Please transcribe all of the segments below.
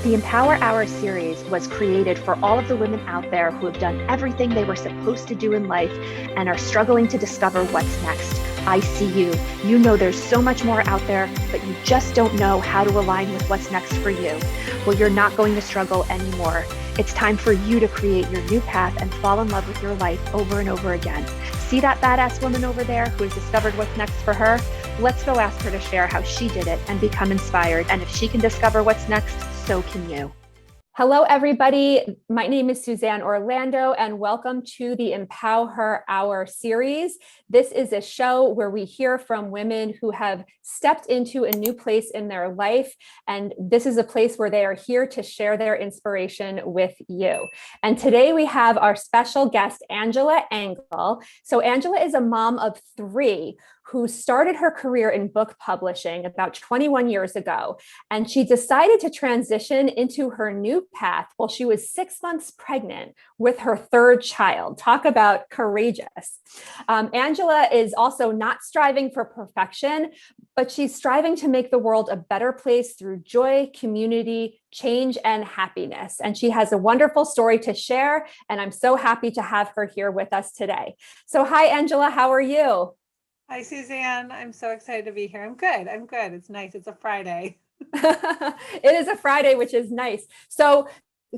The Empower Hour series was created for all of the women out there who have done everything they were supposed to do in life and are struggling to discover what's next. I see you. You know there's so much more out there, but you just don't know how to align with what's next for you. Well, you're not going to struggle anymore. It's time for you to create your new path and fall in love with your life over and over again. See that badass woman over there who has discovered what's next for her? Let's go ask her to share how she did it and become inspired. And if she can discover what's next, so can you. Hello, everybody. My name is Suzanne Orlando, and welcome to the EmpowHER Hour series. This is a show where we hear from women who have stepped into a new place in their life, and this is a place where they are here to share their inspiration with you. And today we have our special guest, Angela Engel. So Angela is a mom of three who started her career in book publishing about 21 years ago. And she decided to transition into her new path while she was 6 months pregnant with her third child. Talk about courageous. Angela is also not striving for perfection, but she's striving to make the world a better place through joy, community, change, and happiness. And she has a wonderful story to share. And I'm so happy to have her here with us today. So hi, Angela, how are you? Hi, Suzanne. I'm so excited to be here. I'm good. It's nice. It's a Friday. It is a Friday, which is nice. So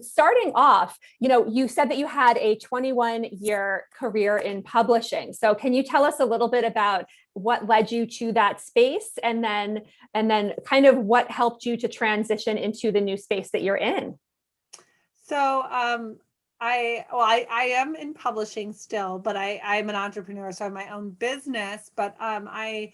starting off, you said that you had a 21-year career in publishing. So can you tell us a little bit about what led you to that space and then kind of what helped you to transition into the new space that you're in? So I am in publishing still, but I'm an entrepreneur, so I have my own business. But I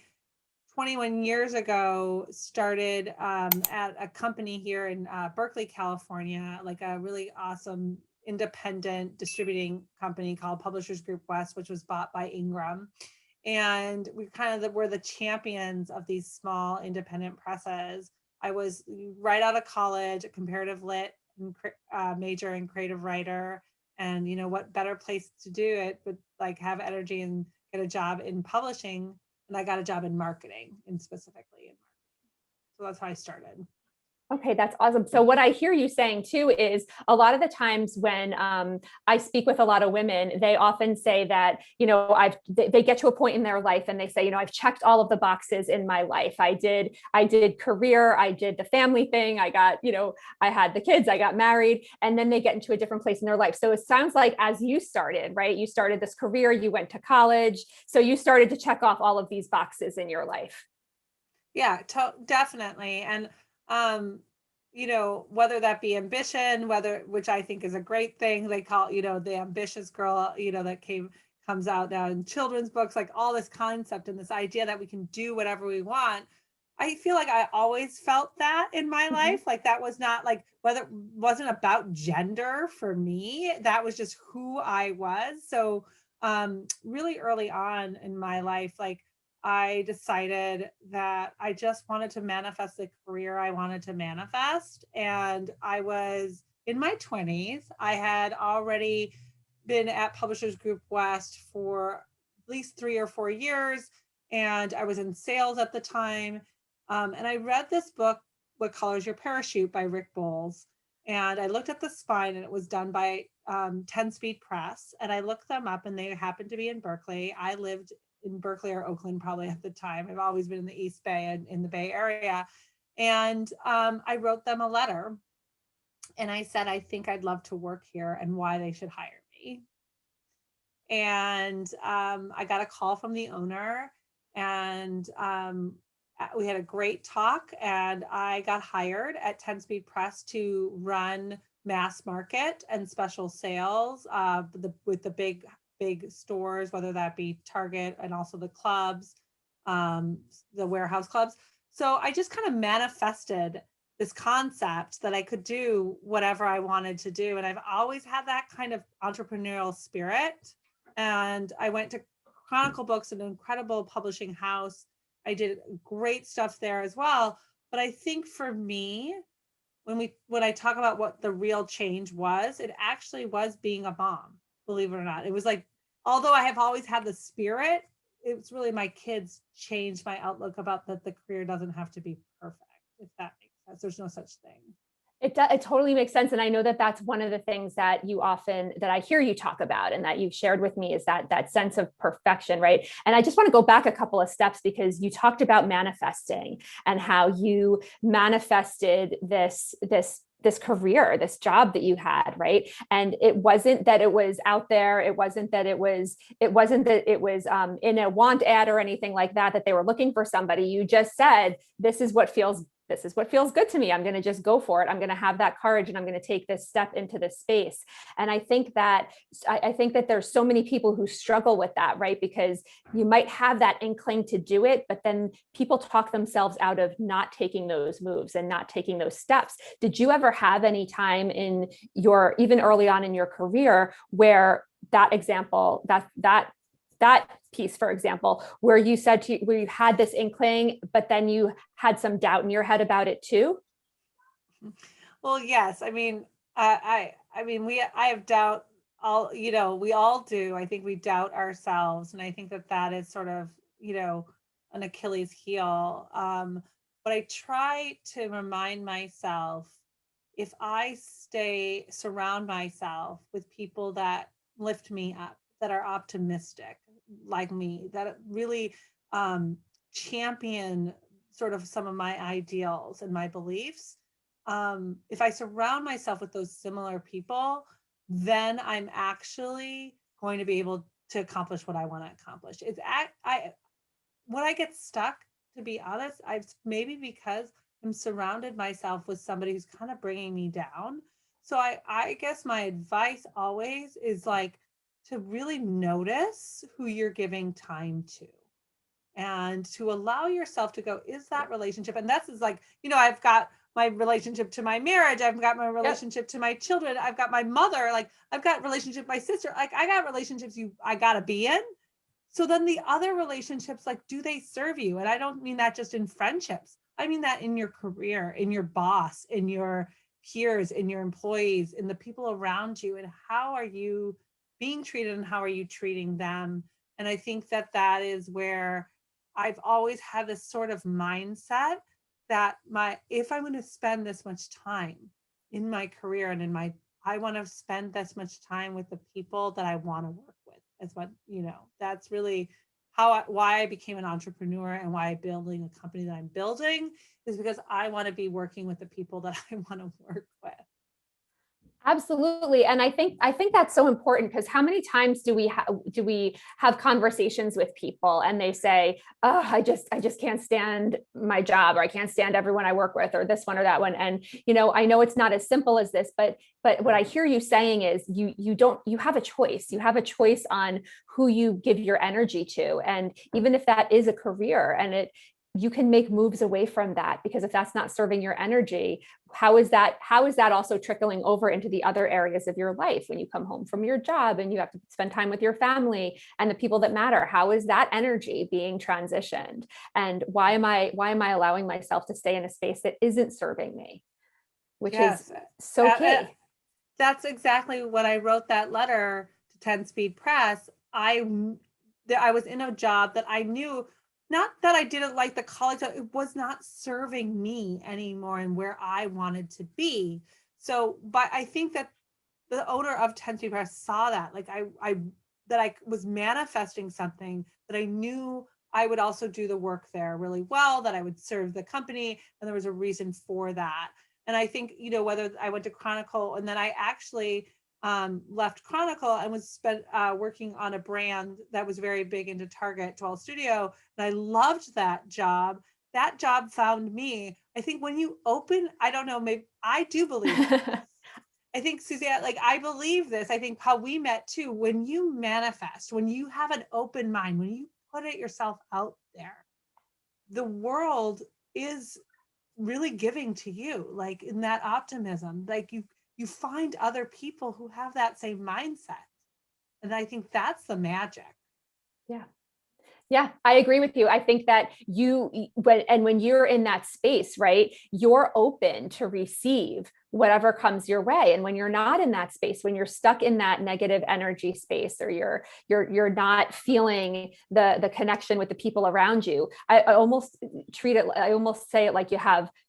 21 years ago started at a company here in Berkeley, California, like a really awesome independent distributing company called Publishers Group West, which was bought by Engel. And we were the champions of these small independent presses. I was right out of college, a comparative lit major in creative writer, and what better place to do it but like have energy and get a job in publishing. And I got a job in marketing, and specifically in marketing. So that's how I started. Okay, that's awesome. So what I hear you saying too is a lot of the times when I speak with a lot of women, they often say that, they get to a point in their life and they say, I've checked all of the boxes in my life. I did career, I did the family thing, I got, I had the kids, I got married, and then they get into a different place in their life. So it sounds like as you started, right? You started this career, you went to college. So you started to check off all of these boxes in your life. Yeah, definitely. And whether that be ambition, which I think is a great thing, they call, the ambitious girl, that comes out now in children's books, like all this concept and this idea that we can do whatever we want. I feel like I always felt that in my life. Like that was not like, whether it wasn't about gender for me, that was just who I was. So really early on in my life, like I decided that I just wanted to manifest the career I wanted to manifest. And I was in my 20s. I had already been at Publishers Group West for at least 3 or 4 years. And I was in sales at the time. And I read this book, What Color's Your Parachute by Rick Bowles. And I looked at the spine, and it was done by 10 Speed Press. And I looked them up, and they happened to be in Berkeley. I lived in Berkeley or Oakland probably at the time. I've always been in the East Bay and in the Bay Area. And I wrote them a letter, and I said, I think I'd love to work here and why they should hire me. And I got a call from the owner, and we had a great talk, and I got hired at 10 Speed Press to run mass market and special sales with the big stores, whether that be Target and also the clubs, the warehouse clubs. So I just kind of manifested this concept that I could do whatever I wanted to do. And I've always had that kind of entrepreneurial spirit. And I went to Chronicle Books, an incredible publishing house. I did great stuff there as well. But I think for me, when I talk about what the real change was, it actually was being a mom, believe it or not. It was like, although I have always had the spirit, it's really my kids changed my outlook about that the career doesn't have to be perfect, if that makes sense. There's no such thing. It totally makes sense. And I know that that's one of the things that that I hear you talk about and that you've shared with me is that sense of perfection, right? And I just want to go back a couple of steps because you talked about manifesting and how you manifested this career, this job that you had, right? And it wasn't that it was out there. It wasn't that it was in a want ad or anything like that they were looking for somebody. You just said, this is what feels good to me. I'm going to just go for it. I'm going to have that courage and I'm going to take this step into this space. And I think that there's so many people who struggle with that, right? Because you might have that inkling to do it, but then people talk themselves out of not taking those moves and not taking those steps. Did you ever have any time in even early on in your career where that example, that piece, for example, where you where you had this inkling, but then you had some doubt in your head about it too? Well, yes. I mean, I have doubt. We all do. I think we doubt ourselves, and I think that is sort of, an Achilles heel. But I try to remind myself, if I surround myself with people that lift me up, that are optimistic like me, that really champion sort of some of my ideals and my beliefs. If I surround myself with those similar people, then I'm actually going to be able to accomplish what I want to accomplish. When I get stuck, to be honest, maybe because I'm surrounded myself with somebody who's kind of bringing me down. So I guess my advice always is like to really notice who you're giving time to and to allow yourself to go, is that relationship? And that's like, I've got my relationship to my marriage. I've got my relationship to my children. I've got my mother. Like I've got relationship with my sister. Like I got relationships I got to be in. So then the other relationships, like, do they serve you? And I don't mean that just in friendships. I mean that in your career, in your boss, in your peers, in your employees, in the people around you, and how are you being treated and how are you treating them? And I think that is where I've always had this sort of mindset that if I'm going to spend this much time in my career and I want to spend this much time with the people that I want to work with. As what, that's really why I became an entrepreneur and why I'm building a company that I'm building, is because I want to be working with the people that I want to work with. Absolutely. And I think that's so important because how many times do we have conversations with people and they say, oh, I just can't stand my job, or I can't stand everyone I work with, or this one or that one. And, I know it's not as simple as this, but what I hear you saying is you have a choice. You have a choice on who you give your energy to. And even if that is a career and you can make moves away from that, because if that's not serving your energy, how is that also trickling over into the other areas of your life when you come home from your job and you have to spend time with your family and the people that matter? How is that energy being transitioned? And why am I allowing myself to stay in a space that isn't serving me? Which is so key. That's exactly when I wrote that letter to 10 Speed Press. I was in a job that I knew, not that I didn't like the college, it was not serving me anymore and where I wanted to be. So, but I think that the owner of 10 Speed Press saw that, like that I was manifesting something that I knew I would also do the work there really well, that I would serve the company, and there was a reason for that. And I think, whether I went to Chronicle and then I actually left Chronicle and was working on a brand that was very big into Target 12 Studio. And I loved that job. That job found me. I think when you open, I don't know, maybe I do believe it. I think, Suzanne, like I believe this. I think how we met too, when you manifest, when you have an open mind, when you put it yourself out there, the world is really giving to you, like in that optimism, like you find other people who have that same mindset. And I think that's the magic. Yeah, I agree with you. I think that when you're in that space, right, you're open to receive whatever comes your way. And when you're not in that space, when you're stuck in that negative energy space, or you're not feeling the connection with the people around you, I almost say it like you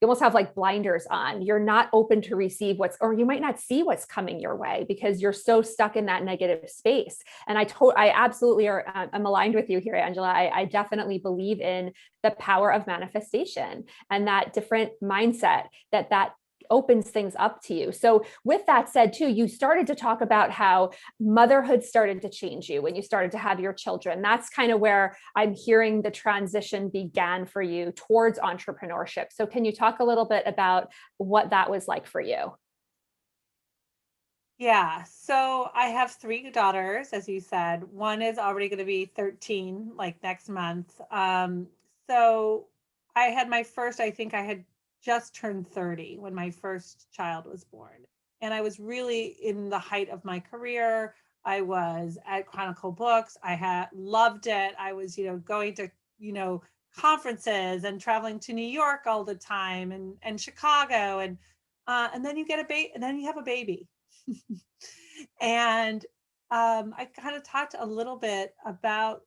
almost have like blinders on. You're not open to receive or you might not see what's coming your way because you're so stuck in that negative space. And I absolutely I'm aligned with you here, Angela. I definitely believe in the power of manifestation and that different mindset that opens things up to you. So with that said too, you started to talk about how motherhood started to change you when you started to have your children. That's kind of where I'm hearing the transition began for you towards entrepreneurship. So can you talk a little bit about what that was like for you? Yeah. So I have three daughters, as you said. One is already going to be 13, like next month. So I had my first, I think I had just turned 30 when my first child was born. And I was really in the height of my career. I was at Chronicle Books. I had loved it. I was, going to, conferences and traveling to New York all the time and Chicago. And then you get a baby, and then you have a baby. And I kind of talked a little bit about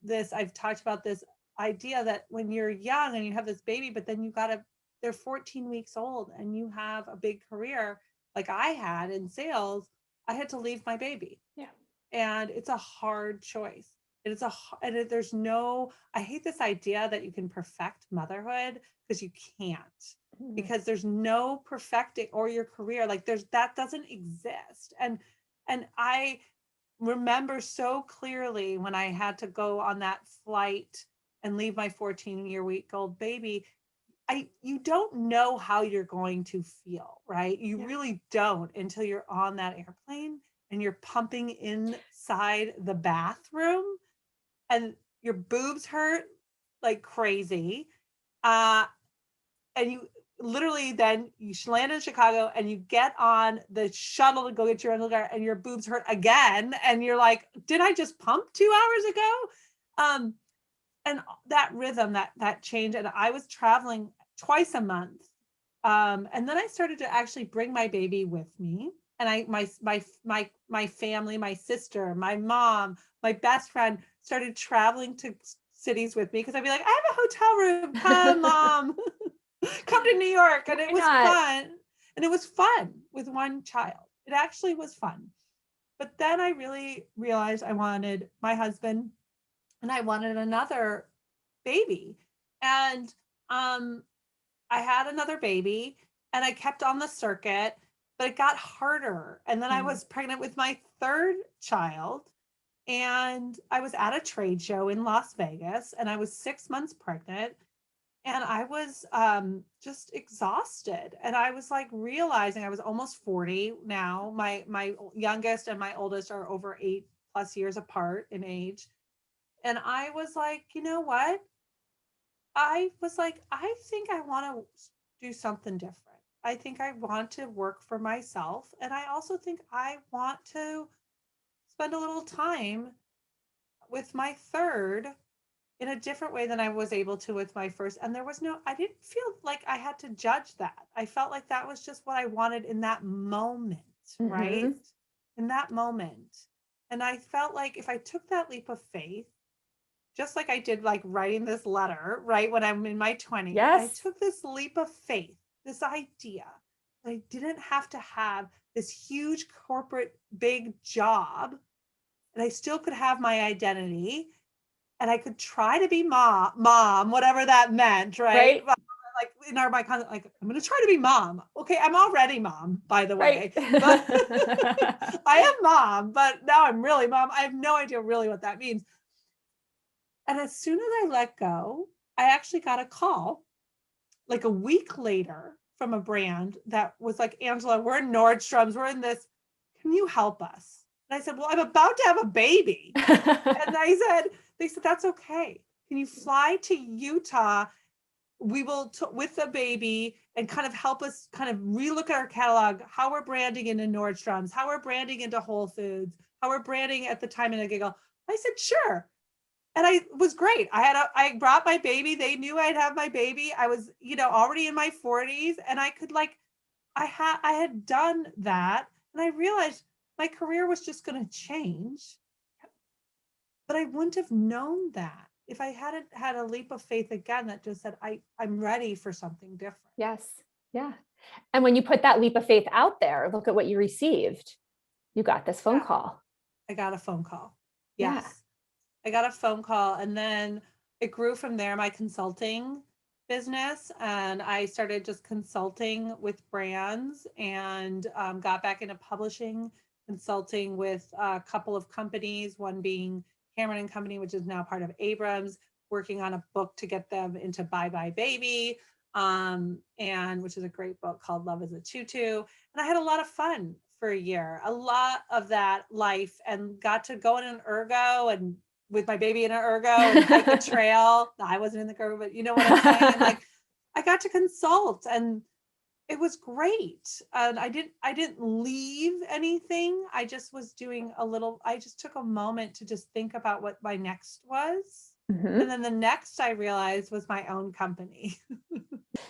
this. I've talked about this idea that when you're young and you have this baby, but then they're 14 weeks old and you have a big career like I had in sales, I had to leave my baby. Yeah. And it's a hard choice. I hate this idea that you can perfect motherhood, because you can't. Because there's no perfecting, or your career, like that doesn't exist. And I remember so clearly when I had to go on that flight and leave my 14-week-old baby, you don't know how you're going to feel, right? You really don't, until you're on that airplane and you're pumping inside the bathroom and your boobs hurt like crazy. And you literally, then you land in Chicago and you get on the shuttle to go get your underwear and your boobs hurt again. And you're like, did I just pump 2 hours ago? And that rhythm, that change. And I was traveling twice a month. And then I started to actually bring my baby with me. And my family, my sister, my mom, my best friend started traveling to cities with me, because I'd be like, I have a hotel room. Come, mom. Come to New York. And it was fun. And it was fun with one child. It actually was fun. But then I really realized I wanted my husband and I wanted another baby. And I had another baby and I kept on the circuit, but it got harder. And then I was pregnant with my third child. And I was at a trade show in Las Vegas and I was 6 months pregnant. And I was just exhausted. And I was like realizing I was almost 40 now. My youngest and my oldest are over 8+ years apart in age. And I was like, you know what? I was like, I think I want to do something different. I think I want to work for myself. And I also think I want to spend a little time with my third in a different way than I was able to with my first. And I didn't feel like I had to judge that. I felt like that was just what I wanted in that moment, right? In that moment. And I felt like if I took that leap of faith, just like I did, like writing this letter, right, when I'm in my 20s, I took this leap of faith, this idea that I didn't have to have this huge corporate big job, and I still could have my identity, and I could try to be mom, whatever that meant, right? Like in my content, like, I'm going to try to be mom. Okay, I'm already mom, by the way. But I am mom, but now I'm really mom. I have no idea really what that means. And as soon as I let go, I actually got a call like a week later from a brand that was like, Angela, we're in Nordstrom's, we're in this. Can you help us? And I said, well, I'm about to have a baby. And they said, that's okay. Can you fly to Utah? We will, with the baby, and kind of help us kind of relook at our catalog, how we're branding into Nordstrom's, how we're branding into Whole Foods, how we're branding at the time in a giggle. I said, sure. And I was great. I brought my baby. They knew I'd have my baby. I was, already in my 40s, and I I had done that, and I realized my career was just going to change, but I wouldn't have known that if I hadn't had a leap of faith again that just said, I'm ready for something different. Yes. Yeah. And when you put that leap of faith out there, look at what you received. You got this phone Yeah, call. I got a phone call. Yeah. Yes. I got a phone call, and then it grew from there, my consulting business. And I started just consulting with brands, and got back into publishing, consulting with a couple of companies, one being Cameron and Company, which is now part of Abrams, working on a book to get them into Bye Bye Baby, and which is a great book called Love is a Tutu. And I had a lot of fun for a year, a lot of that life, and got to go in an ergo and with my baby in an ergo and hike a trail. I wasn't in the ergo, but you know what I'm saying? And like, I got to consult, and it was great. And I didn't leave anything. I just was doing I just took a moment to just think about what my next was. Mm-hmm. And then the next I realized was my own company.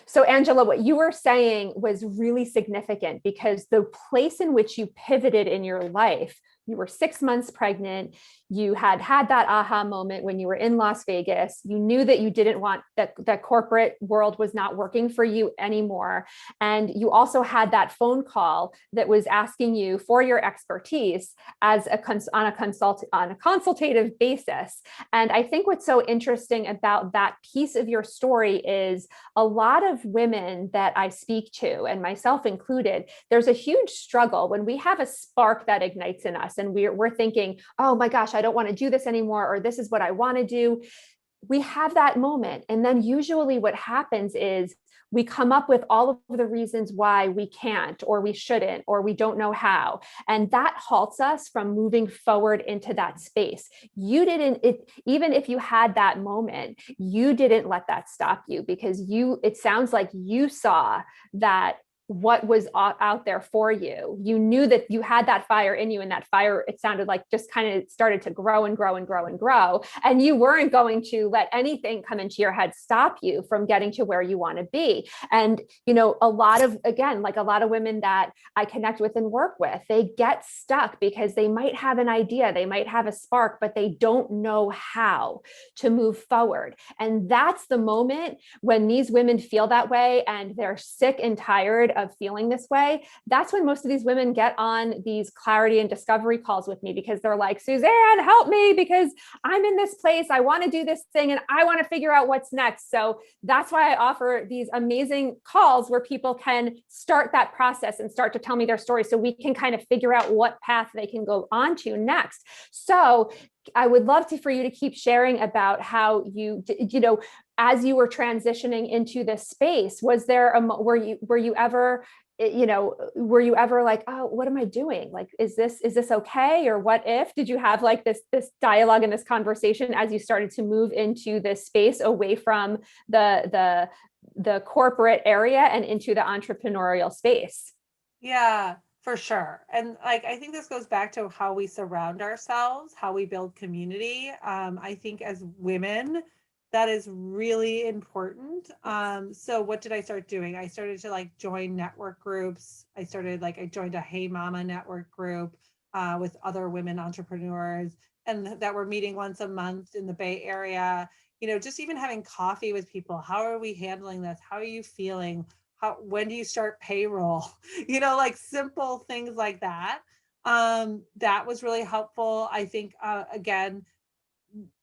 So, Angela, what you were saying was really significant, because the place in which you pivoted in your life, you were 6 months pregnant, you had that aha moment when you were in Las Vegas, you knew that you didn't want that corporate world was not working for you anymore. And you also had that phone call that was asking you for your expertise on a consultative basis. And I think what's so interesting about that piece of your story is a lot of women that I speak to, and myself included, there's a huge struggle when we have a spark that ignites in us and we're thinking, oh my gosh, I don't want to do this anymore, or this is what I want to do. We have that moment. And then usually what happens is we come up with all of the reasons why we can't, or we shouldn't, or we don't know how. And that halts us from moving forward into that space. Even if you had that moment, you didn't let that stop you, because it sounds like you saw that what was out there for you. You knew that you had that fire in you, and that fire, it sounded like, just kind of started to grow and grow and grow and grow. And you weren't going to let anything come into your head stop you from getting to where you want to be. And, a lot of women that I connect with and work with, they get stuck because they might have an idea, they might have a spark, but they don't know how to move forward. And that's the moment when these women feel that way and they're sick and tired of feeling this way. That's when most of these women get on these clarity and discovery calls with me, because they're like, Suzanne, help me, because I'm in this place. I want to do this thing and I want to figure out what's next. So that's why I offer these amazing calls where people can start that process and start to tell me their story, so we can kind of figure out what path they can go on to next. So I would love for you to keep sharing about how as you were transitioning into this space, were you ever like, oh, what am I doing? Like, is this okay? Or what if? Did you have like this dialogue and this conversation as you started to move into this space away from the corporate area and into the entrepreneurial space? Yeah, for sure. And like, I think this goes back to how we surround ourselves, how we build community. I think as women, that is really important. So what did I start doing? I started to like join network groups. I joined a Hey Mama network group with other women entrepreneurs, and that were meeting once a month in the Bay Area. Just even having coffee with people. How are we handling this? How are you feeling? When do you start payroll? Like simple things like that. That was really helpful. I think, again,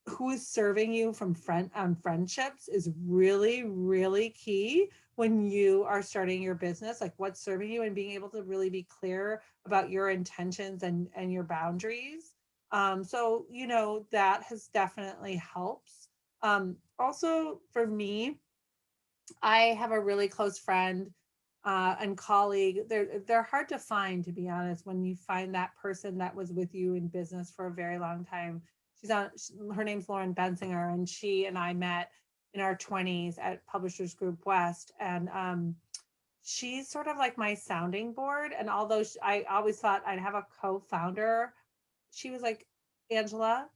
who is serving you from friendships is really, really key when you are starting your business. Like, what's serving you, and being able to really be clear about your intentions and your boundaries. So, that has definitely helps. Also for me, I have a really close friend and colleague. They're hard to find, to be honest, when you find that person that was with you in business for a very long time. Her name's Lauren Bensinger, and she and I met in our 20s at Publishers Group West. And she's sort of like my sounding board. And although I always thought I'd have a co-founder, she was like, Angela,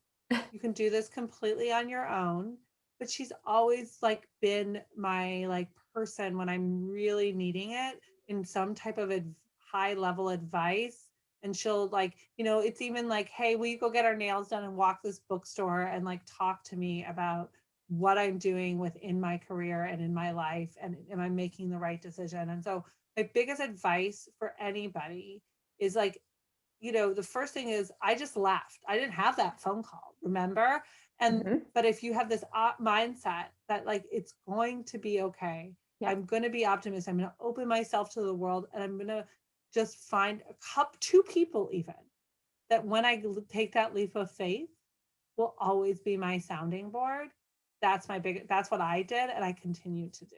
you can do this completely on your own. But she's always like been my like person when I'm really needing it, in some type of high level advice. And she'll like, it's even like, hey, will you go get our nails done and walk this bookstore and like talk to me about what I'm doing within my career and in my life, and am I making the right decision? And so my biggest advice for anybody is like, the first thing is I just left. I didn't have that phone call, remember? And Mhm. but if you have this mindset that like it's going to be okay, Yeah. I'm going to be optimistic. I'm going to open myself to the world, and I'm going to just find two people even that when I take that leap of faith will always be my sounding board. That's what I did, and I continue to do.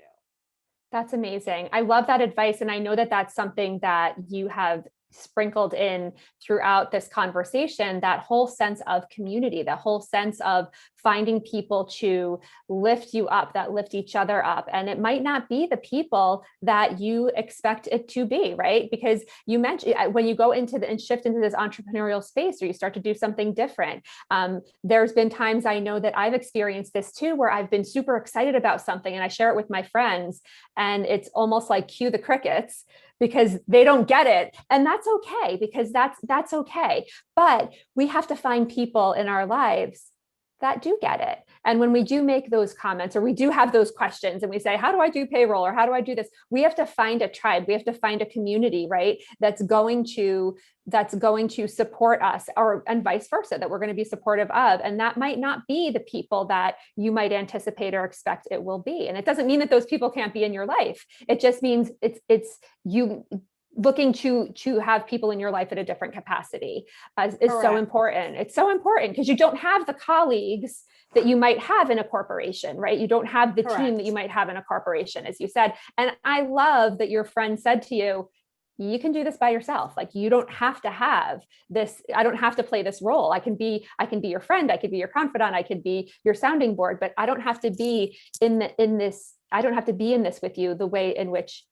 That's amazing. I love that advice. And I know that that's something that you have sprinkled in throughout this conversation, that whole sense of community, that whole sense of finding people to lift you up, that lift each other up. And it might not be the people that you expect it to be, right? Because you mentioned when you go into and shift into this entrepreneurial space, or you start to do something different. There's been times I know that I've experienced this too, where I've been super excited about something and I share it with my friends, and it's almost like cue the crickets, because they don't get it. And that's okay, because that's okay. But we have to find people in our lives that do get it. And when we do make those comments, or we do have those questions and we say, how do I do payroll? Or how do I do this? We have to find a tribe. We have to find a community, right? That's going to support us, or and vice versa, that we're going to be supportive of. And that might not be the people that you might anticipate or expect it will be. And it doesn't mean that those people can't be in your life. It just means it's you looking to have people in your life at a different capacity is so important. It's so important, because you don't have the colleagues that you might have in a corporation, right? You don't have the team that you might have in a corporation, as you said. And I love that your friend said to you, you can do this by yourself. Like, you don't have to have this. I don't have to play this role. I can be your friend. I could be your confidant. I could be your sounding board, but I don't have to be in this. I don't have to be in this with you the way in which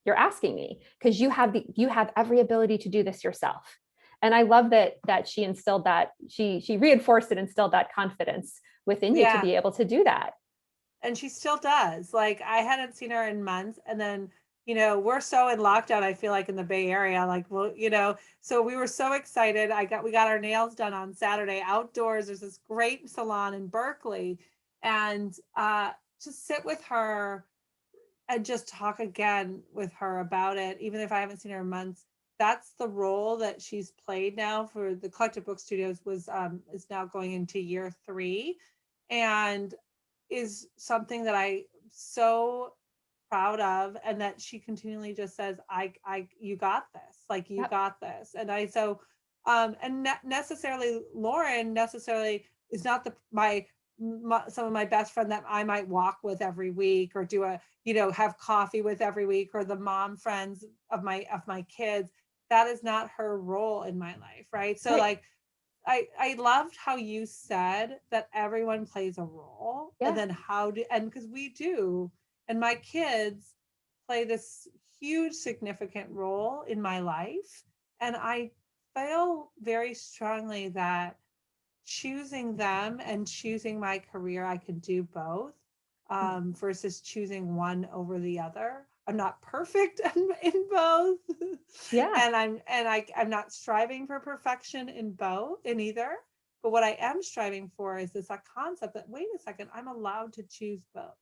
you're asking me, because you have every ability to do this yourself. And I love that she instilled that, she reinforced and instilled that confidence within you to be able to do that. And she still does. Like, I hadn't seen her in months, and then we're so in lockdown, I feel like, in the Bay Area, like, well, so we were so excited. We got our nails done on Saturday outdoors. There's this great salon in Berkeley, and just sit with her and just talk again with her about it, even if I haven't seen her in months. That's the role that she's played now for the Collective Book Studios, is now going into year 3, and is something that I so proud of, and that she continually just says, you got this, like, you got this. And and necessarily Lauren necessarily is not some of my best friend that I might walk with every week, or do have coffee with every week, or the mom friends of my kids. That is not her role in my life, right? So like, I loved how you said that everyone plays a role, and then and because we do, and my kids play this huge significant role in my life, and I feel very strongly that choosing them and choosing my career, I could do both, versus choosing one over the other. I'm not perfect in both. And I'm not striving for perfection in either. But what I am striving for is this concept that, wait a second, I'm allowed to choose both.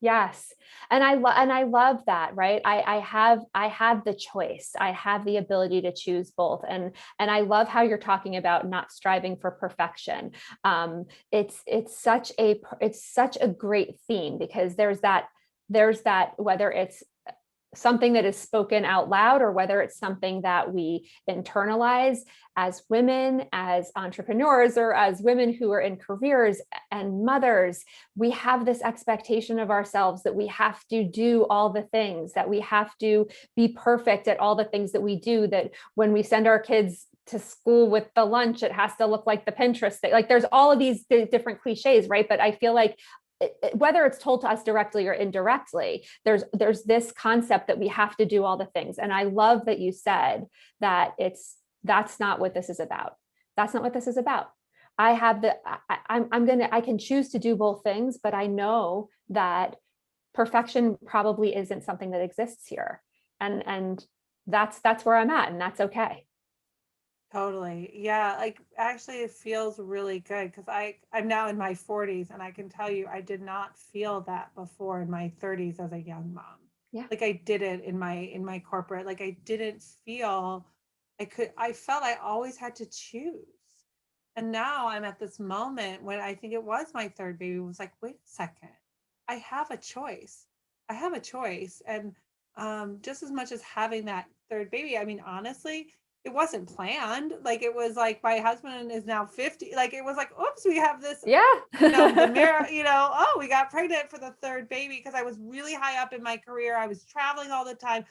Yes. And I love that, right? I have the choice. I have the ability to choose both. And I love how you're talking about not striving for perfection. It's such a great theme, because there's that, whether it's something that is spoken out loud, or whether it's something that we internalize as women, as entrepreneurs, or as women who are in careers and mothers. We have this expectation of ourselves that we have to do all the things, that we have to be perfect at all the things that we do, that when we send our kids to school with the lunch, it has to look like the Pinterest thing. Like, there's all of these different cliches, right? But I feel like whether it's told to us directly or indirectly, there's this concept that we have to do all the things. And I love that you said that that's not what this is about. That's not what this is about. I can choose to do both things, but I know that perfection probably isn't something that exists here. And that's where I'm at, and that's okay. Totally. Yeah. Like actually it feels really good because I'm now in my 40s and I can tell you I did not feel that before in my 30s as a young mom. Yeah. Like I did it in my corporate. Like I didn't feel I felt I always had to choose. And now I'm at this moment when I think it was my third baby was like, wait a second. I have a choice. I have a choice. And just as much as having that third baby, I mean, honestly, it wasn't planned. Like it was like my husband is now 50. Like it was like, oops, we have this, Yeah. the mirror, oh, we got pregnant for the third baby because I was really high up in my career. I was traveling all the time.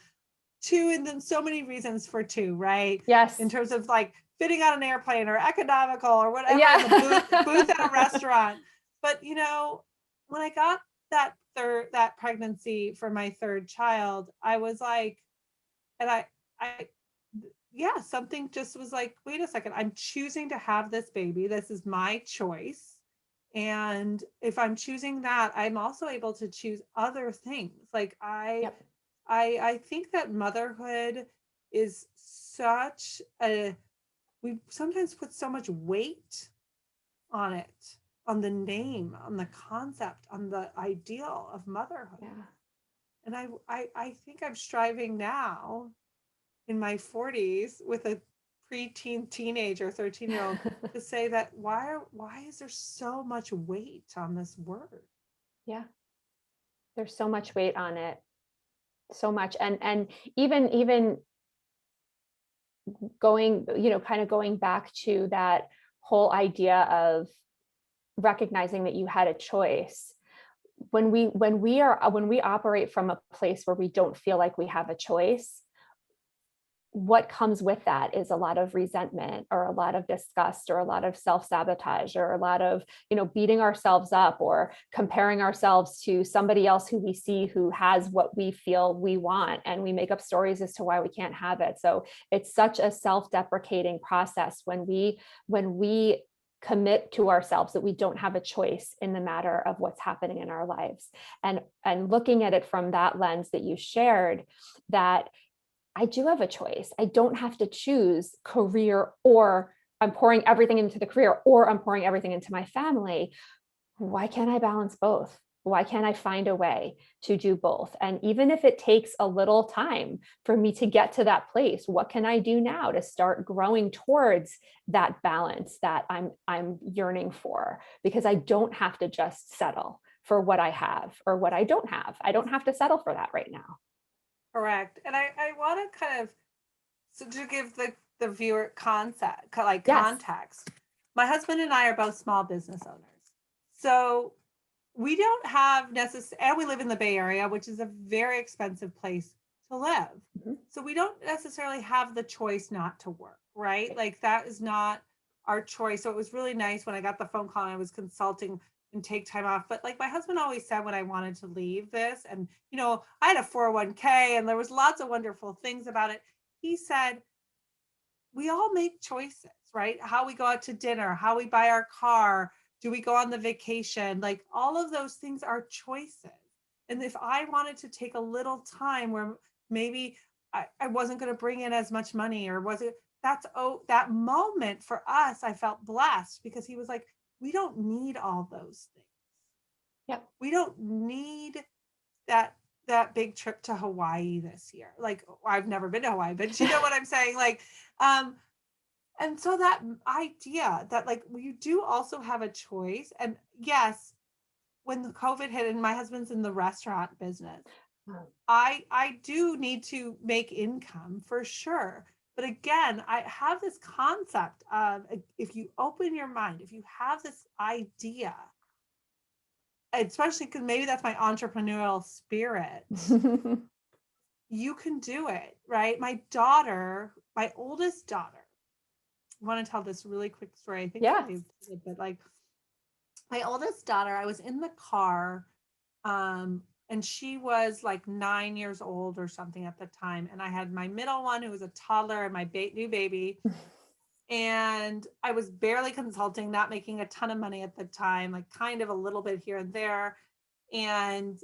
Two, and then so many reasons for two, right? Yes. In terms of like fitting on an airplane or economical or whatever, Yeah. the booth at a restaurant. But when I got that pregnancy for my third child, I was like, and I yeah, something just was like, wait a second, I'm choosing to have this baby. This is my choice. And if I'm choosing that, I'm also able to choose other things. Like Yep. I think that motherhood is such a we sometimes put so much weight on it, on the name, on the concept, on the ideal of motherhood. Yeah. And I think I'm striving now in my 40s with a preteen teenager, 13-year-old, to say that why is there so much weight on this word? Yeah. There's so much weight on it. So much. And even going, kind of going back to that whole idea of recognizing that you had a choice. When we operate from a place where we don't feel like we have a choice, what comes with that is a lot of resentment or a lot of disgust or a lot of self-sabotage or a lot of beating ourselves up or comparing ourselves to somebody else who we see who has what we feel we want, and we make up stories as to why we can't have it. So it's such a self-deprecating process when we commit to ourselves that we don't have a choice in the matter of what's happening in our lives. And looking at it from that lens that you shared, that I do have a choice. I don't have to choose career, or I'm pouring everything into the career, or I'm pouring everything into my family. Why can't I balance both? Why can't I find a way to do both? And even if it takes a little time for me to get to that place, what can I do now to start growing towards that balance that I'm yearning for? Because I don't have to just settle for what I have or what I don't have. I don't have to settle for that right now. Correct. And I want to kind of, so to give the viewer concept, like Yes. context, my husband and I are both small business owners. So we don't have necessarily, and we live in the Bay Area, which is a very expensive place to live. Mm-hmm. So we don't necessarily have the choice not to work, right? Like that is not our choice. So it was really nice when I got the phone call and I was consulting and take time off. But like my husband always said when I wanted to leave this, and I had a 401k and there was lots of wonderful things about it. He said, we all make choices, right? How we go out to dinner, how we buy our car, do we go on the vacation? Like all of those things are choices. And if I wanted to take a little time where maybe I wasn't going to bring in as much money, or was it that moment for us, I felt blessed because he was like, we don't need all those things. Yep. We don't need that big trip to Hawaii this year. Like I've never been to Hawaii, but you know what I'm saying? Like, and so that idea that like you do also have a choice. And yes, when the COVID hit and my husband's in the restaurant business, I do need to make income for sure. But again, I have this concept of if you open your mind, if you have this idea, especially because maybe that's my entrepreneurial spirit, you can do it, right? My oldest daughter, I want to tell this really quick story. I think Yeah. but like my oldest daughter, I was in the car, and she was like 9 years old or something at the time. And I had my middle one who was a toddler and my new baby. And I was barely consulting, not making a ton of money at the time, like kind of a little bit here and there. And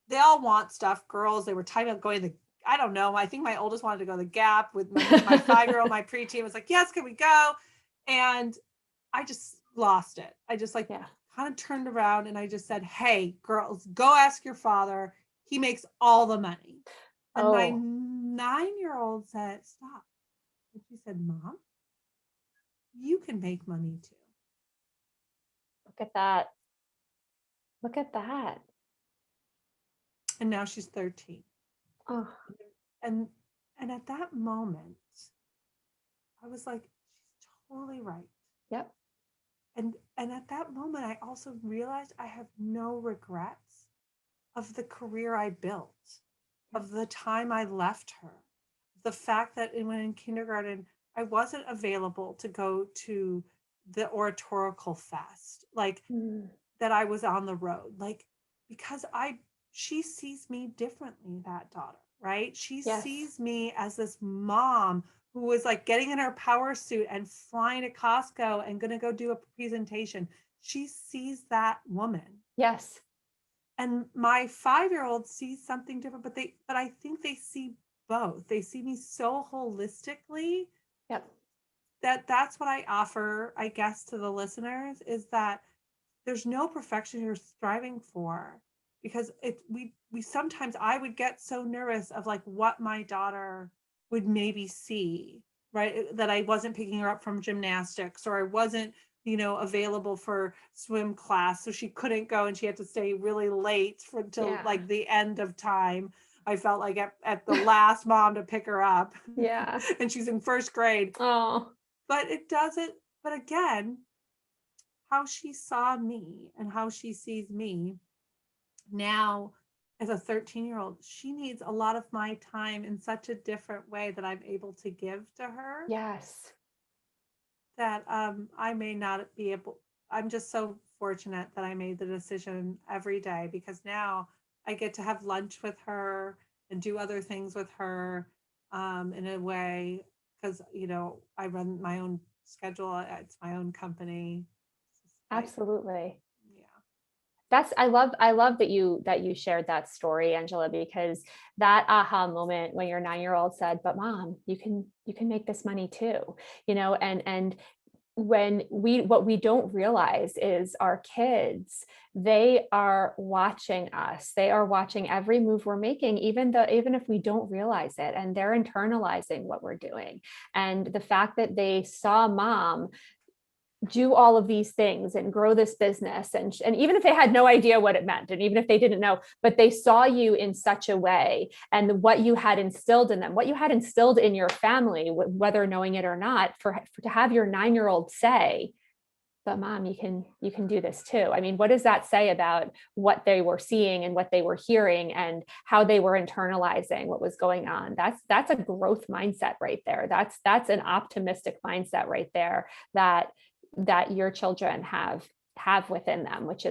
they all want stuff. Girls, they were talking about going to the, I don't know. I think my oldest wanted to go to the Gap with my 5-year-old, my preteen was like, yes, can we go? And I just lost it. I just like Yeah. kind of turned around and I just said, hey, girls, go ask your father. He makes all the money. And my Oh, 9-year-old said, stop. And she said, Mom, you can make money too. look at that. Look at that. And now she's 13. Oh, And at that moment, I was like, she's totally right. yep. And at that moment, I also realized I have no regrets of the career I built, of the time I left her, the fact that when in kindergarten, I wasn't available to go to the oratorical fest, like Mm. that I was on the road, like because she sees me differently, that daughter, right? She Yes. sees me as this mom who was like getting in her power suit and flying to Costco and gonna go do a presentation. She sees that woman. Yes. And my 5-year-old sees something different, but I think they see both. They see me so holistically Yep. that that's what I offer, I guess, to the listeners, is that there's no perfection you're striving for, because we sometimes, I would get so nervous of like what my daughter would maybe see, right? That I wasn't picking her up from gymnastics, or I wasn't, available for swim class, so she couldn't go and she had to stay really late for till Yeah. like the end of time. I felt like at the last mom to pick her up. Yeah. And she's in first grade. Oh, But it doesn't, but again, how she saw me and how she sees me now as a 13-year-old, she needs a lot of my time in such a different way that I'm able to give to her, yes. that I may not be able. I'm just so fortunate that I made the decision every day, because now I get to have lunch with her and do other things with her, in a way, because I run my own schedule. It's my own company. Like, Absolutely. yeah. I love that you shared that story, Angela, because that aha moment when your 9-year-old said, but mom, you can make this money too, and when what we don't realize is our kids, they are watching us, they are watching every move we're making, even if we don't realize it, and they're internalizing what we're doing. And the fact that they saw mom do all of these things and grow this business, and even if they had no idea what it meant, and even if they didn't know, but they saw you in such a way, and what you had instilled in them, what you had instilled in your family, whether knowing it or not, for to have your 9-year-old say, but mom, you can do this too. I mean, what does that say about what they were seeing and what they were hearing and how they were internalizing what was going on? That's a growth mindset right there. That's an optimistic mindset right there, that your children have within them, which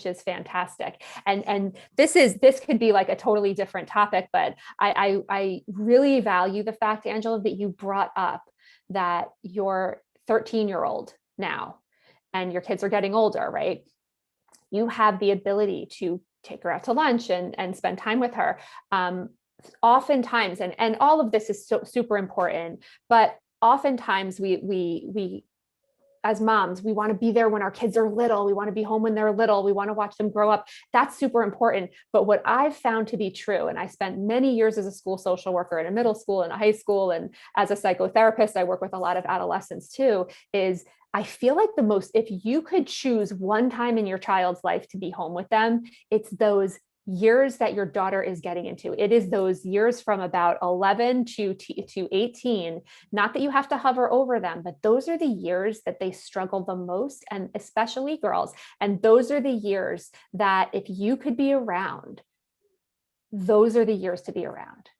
is fantastic. And this could be like a totally different topic, but I really value the fact, Angela, that you brought up that your 13-year-old now, and your kids are getting older, right? You have the ability to take her out to lunch and spend time with her. Oftentimes, and all of this is so super important, but oftentimes we as moms, we want to be there when our kids are little. We want to be home when they're little. We want to watch them grow up. That's super important. But what I've found to be true, and I spent many years as a school social worker in a middle school and a high school, and as a psychotherapist, I work with a lot of adolescents too, is I feel like if you could choose one time in your child's life to be home with them, it's those years that your daughter is getting into. It is those years from about 11 to 18. Not that you have to hover over them, but those are the years that they struggle the most, and especially girls. And those are the years that if you could be around, those are the years to be around.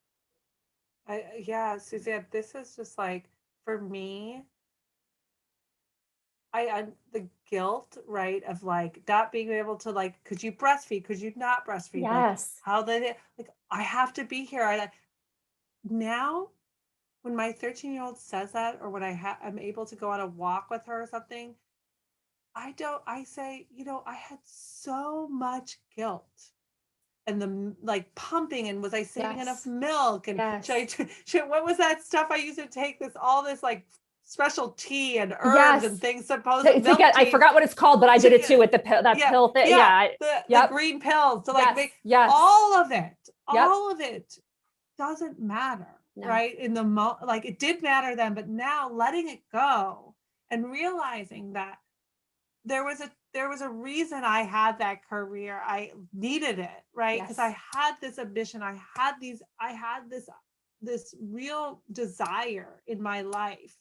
Yeah, Suzanne, this is just like, for me, I the guilt, right, of like not being able to, like, could you breastfeed? Could you not breastfeed? Like, Yes. how they, like, I have to be here. Now, when my 13-year-old says that, or when I'm able to go on a walk with her or something, I say, I had so much guilt and the like pumping, and was I saving enough Yes. milk, and Yes. what was that stuff I used to take, this all this like special tea and herbs and Yes. things, supposed To milk get, I tea forgot what it's called, but I to did it too with the pill, that yeah, pill thing. yeah, Yeah. the Yep. green pills to like Yes. make Yes. all of it, Yep. doesn't matter, No. right? In the like it did matter then, but now letting it go and realizing that there was a reason I had that career. I needed it, right? Because I Yes. had this ambition. I had this real desire in my life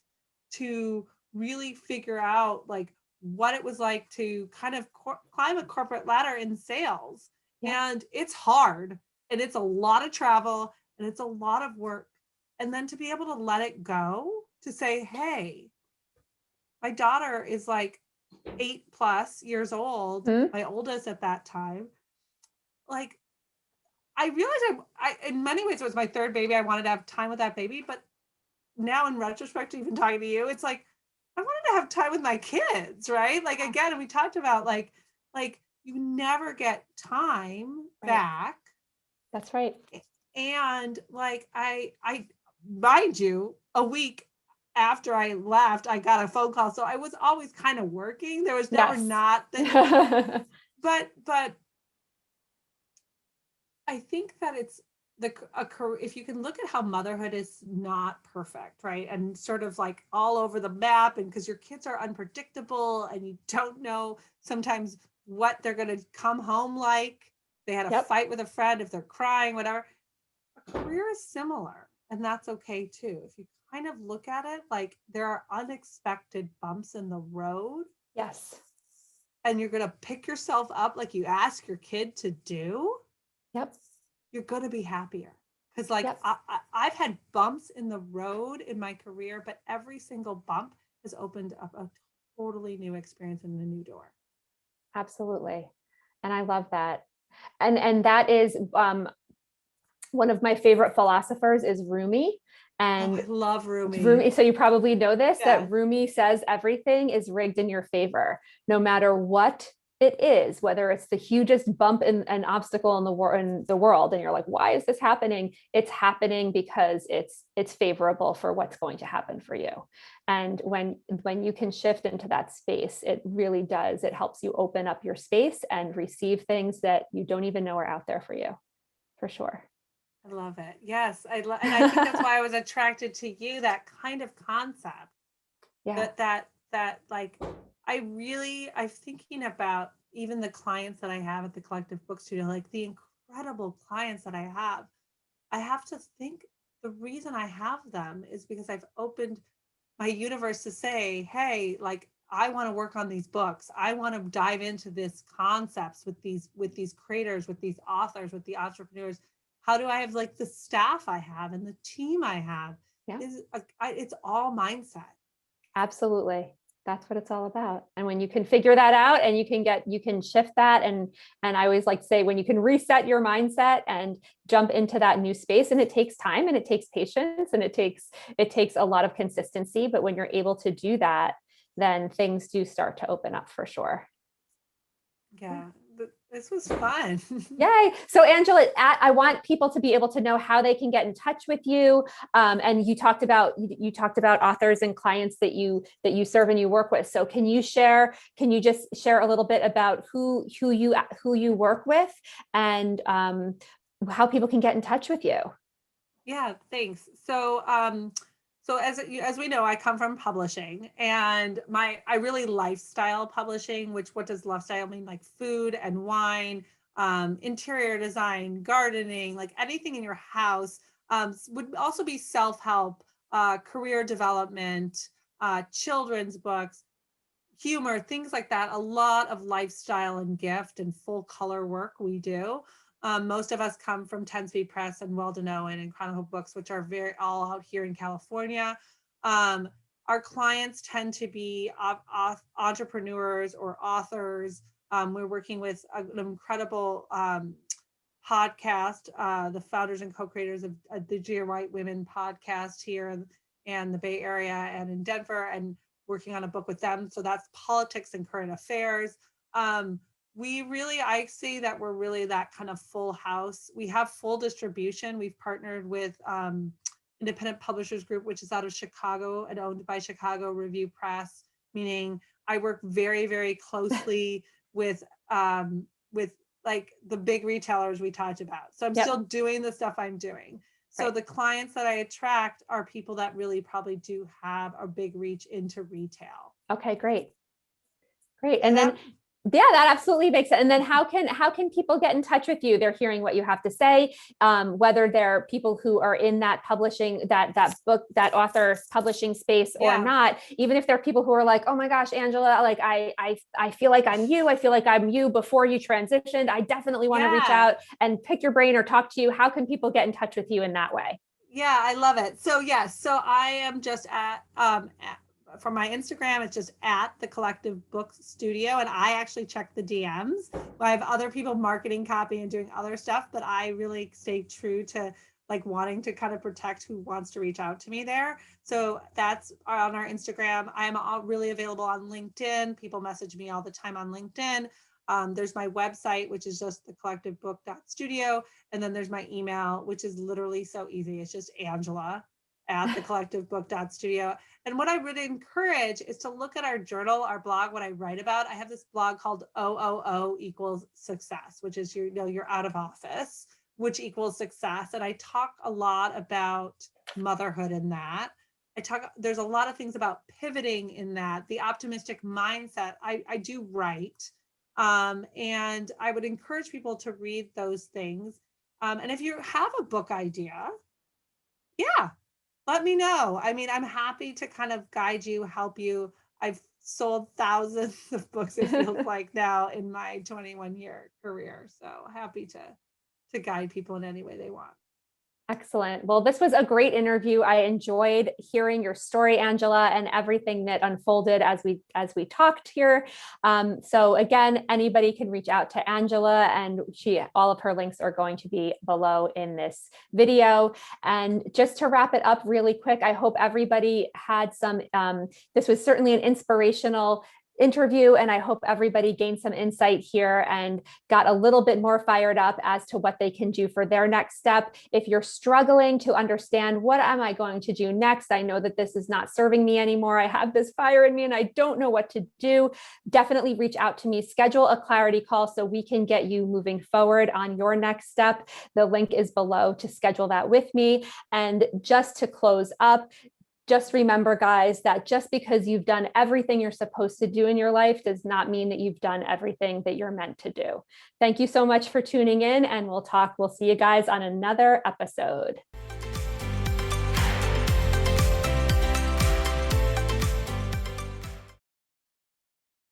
to really figure out like what it was like to kind of climb a corporate ladder in sales. Yep. And it's hard, and it's a lot of travel, and it's a lot of work. And then to be able to let it go, to say, hey, my daughter is like 8+ years old, Hmm? my oldest at that time. Like, I realized in many ways it was my third baby. I wanted to have time with that baby, but now in retrospect, even talking to you, it's like I wanted to have time with my kids, right? Like again, we talked about like you never get time Right. back, That's right. and like I mind you, a week after I left, I got a phone call. So I was always kind of working. There was never Yes. not that, but I think that it's if you can look at how motherhood is not perfect, right? And sort of like all over the map, and because your kids are unpredictable and you don't know sometimes what they're going to come home like. They had a Yep. fight with a friend, if they're crying, whatever. A career is similar, and that's okay too. If you kind of look at it like there are unexpected bumps in the road, Yes. and you're going to pick yourself up like you ask your kid to do, Yep. you're going to be happier. Because like Yep. I've had bumps in the road in my career, but every single bump has opened up a totally new experience and a new door. Absolutely. And I love that. And that is one of my favorite philosophers is Rumi. Oh, And I love Rumi. Rumi, so you probably know this, Yeah. that Rumi says everything is rigged in your favor, no matter what it is, whether it's the hugest bump in an obstacle in the world, and you're like, why is this happening? It's happening because it's favorable for what's going to happen for you. And when you can shift into that space, it really does. It helps you open up your space and receive things that you don't even know are out there for you, for sure. I love it. Yes. And I think that's why I was attracted to you, that kind of concept. Yeah. That like I'm thinking about even the clients that I have at the Collective Book Studio, like the incredible clients that I have to think the reason I have them is because I've opened my universe to say, hey, like I want to work on these books. I want to dive into this concepts with these creators, with these authors, with the entrepreneurs. How do I have like the staff I have and the team I have? Yeah. It's all mindset. Absolutely. That's what it's all about. And when you can figure that out and you can shift that, and I always like to say, when you can reset your mindset and jump into that new space, and it takes time and it takes patience and it takes a lot of consistency, but when you're able to do that, then things do start to open up for sure. Yeah, this was fun. Yay. So Angela, I want people to be able to know how they can get in touch with you. And you talked about authors and clients that you serve and you work with. So can you just share a little bit about who you work with, and how people can get in touch with you? Yeah, thanks. So as we know, I come from publishing, and I really lifestyle publishing. Which, what does lifestyle mean? Like food and wine, interior design, gardening, like anything in your house. Would also be self-help, career development, children's books, humor, things like that. A lot of lifestyle and gift and full color work we do. Most of us come from 10 Speed Press and Well to Know and Chronicle Books, which are very all out here in California. Our clients tend to be entrepreneurs or authors. We're working with an incredible podcast, the founders and co-creators of the Dear White Women podcast here and the Bay Area and in Denver. And working on a book with them. So that's politics and current affairs. I see that we're really that kind of full house. We have full distribution. We've partnered with Independent Publishers Group, which is out of Chicago and owned by Chicago Review Press, meaning I work very, very closely with like the big retailers we talked about. So I'm still doing the stuff I'm doing. So the clients that I attract are people that really probably do have a big reach into retail. Okay, great. Great. And then yeah, that absolutely makes sense. And then how can people get in touch with you? They're hearing what you have to say, whether they're people who are in that publishing, that book, that author publishing space or not, even if they're people who are like, oh my gosh, Angela, like I feel like I'm you. I feel like I'm you before you transitioned. I definitely want to reach out and pick your brain or talk to you. How can people get in touch with you in that way? Yeah, I love it. So yes, so I am just for my Instagram, it's just at the Collective Book Studio. And I actually check the DMs. I have other people marketing copy and doing other stuff, but I really stay true to like wanting to kind of protect who wants to reach out to me there. So that's on our Instagram. I am really available on LinkedIn. People message me all the time on LinkedIn. There's my website, which is just thecollectivebook.studio. And then there's my email, which is literally so easy. It's just Angela at thecollectivebook.studio. And what I would encourage is to look at our journal, our blog, what I write about. I have this blog called OOO equals success, which is you're out of office, which equals success. And I talk a lot about motherhood in that. There's a lot of things about pivoting in that, the optimistic mindset. I do write. And I would encourage people to read those things. And if you have a book idea, let me know. I mean, I'm happy to kind of guide you, help you. I've sold thousands of books, it feels like now in my 21-year career. So happy to guide people in any way they want. Excellent. Well, this was a great interview. I enjoyed hearing your story, Angela, and everything that unfolded as we talked here. So again, anybody can reach out to Angela, and all of her links are going to be below in this video. And just to wrap it up really quick, I hope everybody had some, this was certainly an inspirational interview, and I hope everybody gained some insight here and got a little bit more fired up as to what they can do for their next step. If you're struggling to understand, what am I going to do next? I know that this is not serving me anymore. I have this fire in me and I don't know what to do. Definitely reach out to me, schedule a clarity call so we can get you moving forward on your next step. The link is below to schedule that with me. And just to close up, just remember, guys, that just because you've done everything you're supposed to do in your life does not mean that you've done everything that you're meant to do. Thank you so much for tuning in, and we'll see you guys on another episode.